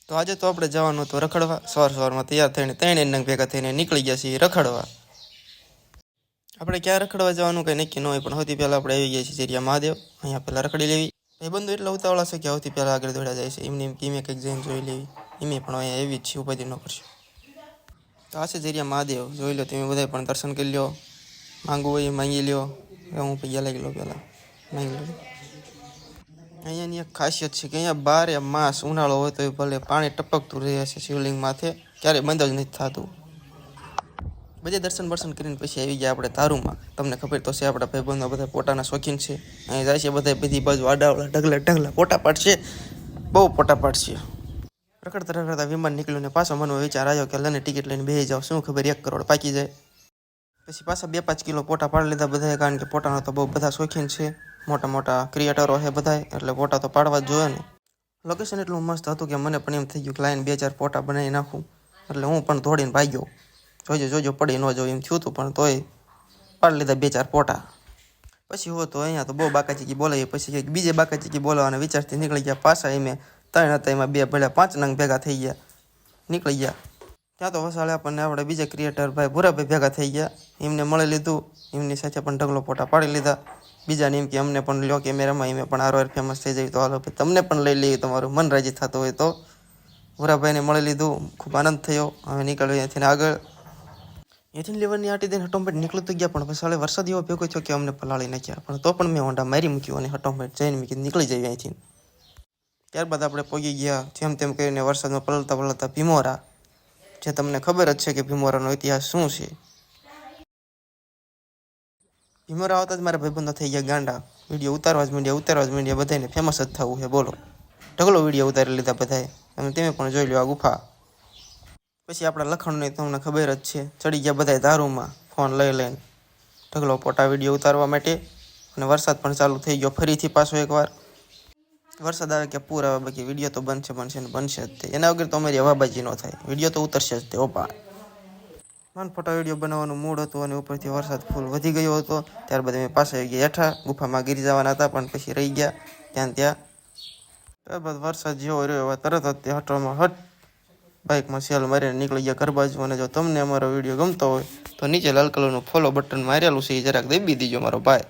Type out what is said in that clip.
તો આજે તો આપણે જવાનું હતું રખડવા. સવારમાં તૈયાર થઈને ત્રણે નંગ ભેગા થઈને નીકળી ગયા છીએ રખડવા. આપણે ક્યાં રખડવા જવાનું કંઈ નક્કી ન હોય, પણ સૌથી પહેલાં આપણે આવી ગયા છીએ જરિયા મહાદેવ. અહીંયા પહેલાં રખડી લેવી. ભાઈબંધો એટલા ઉતાવળા છે કે સૌથી પહેલાં આગળ દોડ્યા જાય છે. એમને કંઈક જઈને જોઈ લેવી. એમને પણ અહીંયા એવી જ છે, ઉપાધિ ન કરશે. તો આ છે જરિયા મહાદેવ, જોઈ લો તમે બધા પણ દર્શન કરી લો. માંગવું હોય એ માંગી લ્યો. હું પૈસા લાગી લો પહેલાં માંગી લો. અહીંયાની એક ખાસિયત છે કે અહીંયા 12 માસ ઉનાળો હોય તો ભલે પાણી ટપકતું રહે છે શિવલિંગ માથે, ક્યારેય બંધ જ નથી થતું. બધે દર્શન કરીને પછી આવી ગયા આપણે તારુમાં. તમને ખબર તો છે આપણા ભાઈબંધો બધા પોતાના શોખીન છે. અહીં જાય છે બધા બધી બાજુ આડાવડા ઢગલા પોટા પાડશે, બહુ પોટા પાડશે. રખડતા વિમાન નીકળ્યું ને પાછો મનમાં વિચાર આવ્યો કે લને ટિકિટ લઈને બેસી જાવ, શું ખબર 1 કરોડ પાકી જાય. પછી પાછા 2-5 કિલો પોટા પાડી લીધા બધાએ, કારણ કે પોટાનો તો બહુ બધા શોખીન છે. મોટા ક્રિએટરો છે બધા, એટલે પોટા તો પાડવા જ જોઈએ ને. લોકેશન એટલું મસ્ત હતું કે મને પણ એમ થઈ ગયું કે લાઈન 2-4 પોટા બનાવી નાખું. એટલે હું પણ દોડીને ભાગ્યો. જોજો પડી ન જાવ એમ થયું હતું, પણ તોય પાડી લીધા 2-4 પોટા. પછી હો તો અહીંયા તો બહુ બાકાચીકી બોલાવી. પછી બીજે બાકાચીકી બોલાવવાના વિચારથી નીકળી ગયા પાછા. એમાં 3 હતા, એમાં 2 ભેળા 5 નંગ ભેગા થઈ ગયા, નીકળી ગયા. ત્યાં તો વસાડે આપણને આપણે બીજા ક્રિએટર ભાઈ ભૂરાભાઈ ભેગા થઈ ગયા. એમને મળી લીધું, એમની સાથે પણ ઢગલો પોટા પાડી લીધા. બીજાને એમ કે અમને પણ લ્યો કેમેરામાં, એમ પણ આરોર ફેમસ થઈ જાય તો હાલો તમને પણ લઈ લઈએ, તમારું મન રાજી થતું હોય તો. ભૂરાભાઈને મળી લીધું, ખૂબ આનંદ થયો. હવે નીકળ્યો અહીંયાથી આગળ. અહીંયાથી લેવરની આટી દઈને હટોમેટ નીકળી તો ગયા, પણ વસાડે વરસાદ એવો ભેગો થયો કે અમને પલાળી નાખ્યા. પણ તો પણ મેં હોન્ડા મારી મૂક્યું અને હટોમેટ જઈને મેં નીકળી જાય અહીંથી. ત્યારબાદ આપણે પહોંચી ગયા જેમ તેમ કરીને વરસાદમાં પલળતા ભીમોરા. જે તમને ખબર જ છે કે ભીમોરાનો ઇતિહાસ શું છે. ભીમોરા આવતા જ મારા ભાઈબંધો થઈ ગયા ગાંડા. વિડીયો ઉતારવા જ માંડ્યા બધાને ફેમસ જ થવું છે, બોલો. ઢગલો વિડીયો ઉતારી લીધા બધાએ. તમે પણ જોઈ લો આ ગુફા. પછી આપણા લખણને તમને ખબર જ છે, ચડી ગયા બધા દારૂમાં ફોન લઈને ઢગલો પોટા વિડીયો ઉતારવા માટે. અને વરસાદ પણ ચાલુ થઈ ગયો ફરીથી પાછો એકવાર. વરસાદ આવે કે પૂર આવે, બાકી વિડીયો તો બનશે જ તે. એના વગર તો અમારી હવાબાજી ન થાય, વિડીયો તો ઉતરશે જ તે. ઓપા મન ફોટા વિડીયો બનાવવાનું મૂડ હતું અને ઉપરથી વરસાદ ફૂલ વધી ગયો હતો. ત્યારબાદ અમે પાછા આવી ગયા હેઠા. ગુફામાં ગીરી જવાના હતા પણ પછી રહી ગયા ત્યાં. ત્યારબાદ વરસાદ જેવો રહ્યો, હવે તરત જ તે હટવામાં બાઇકમાં સેલ મારીને નીકળી ગયા ઘર બાજુ. અને જો તમને અમારો વિડીયો ગમતો હોય તો નીચે લાલ કલરનું ફોલો બટન મારેલું છે, એ જરાક દબાવી દીજો મારો ભાઈ.